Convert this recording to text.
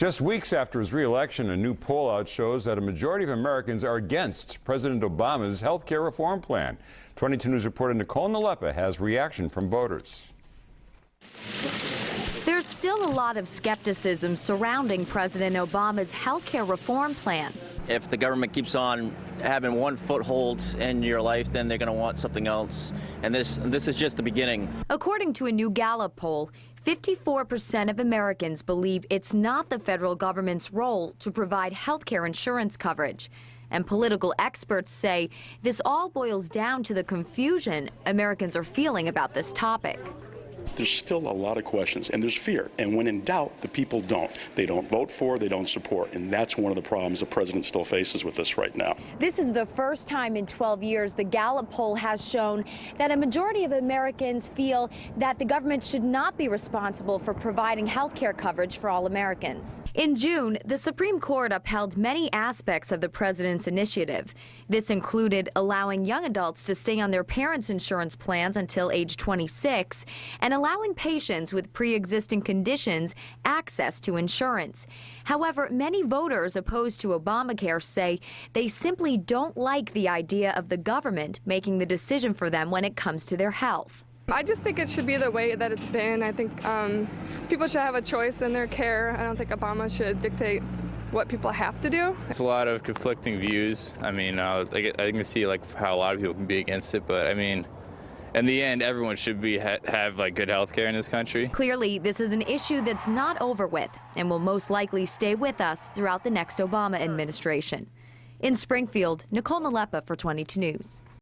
Just weeks after his re-election, a new poll out shows that a majority of Americans are against President Obama's health care reform plan. 22 News reporter Nicole Nalepa has reaction from voters. There's still a lot of skepticism surrounding President Obama's health care reform plan. If the government keeps on having one foothold in your life, then they're going to want something else. And this is just the beginning. According to a new Gallup poll, 54% of Americans believe it's not the federal government's role to provide health care insurance coverage. And political experts say this all boils down to the confusion Americans are feeling about this topic. There's still a lot of questions, and there's fear. And when in doubt, the people don't. They don't vote for, they don't support. And that's one of the problems the president still faces with this right now. This is the first time in 12 years the Gallup poll has shown that a majority of Americans feel that the government should not be responsible for providing health care coverage for all Americans. In June, the Supreme Court upheld many aspects of the president's initiative. This included allowing young adults to stay on their parents' insurance plans until age 26 and allowing patients with pre-existing conditions access to insurance. However, many voters opposed to Obamacare say they simply don't like the idea of the government making the decision for them when it comes to their health. I just think it should be the way that it's been. I think people should have a choice in their care. I don't think Obama should dictate what people have to do. It's a lot of conflicting views. I mean, I can see how a lot of people can be against it, but I mean, in the end, everyone should have good health care in this country. Clearly, this is an issue that's not over with and will most likely stay with us throughout the next Obama administration. In Springfield, Nicole Nalepa for 22 News.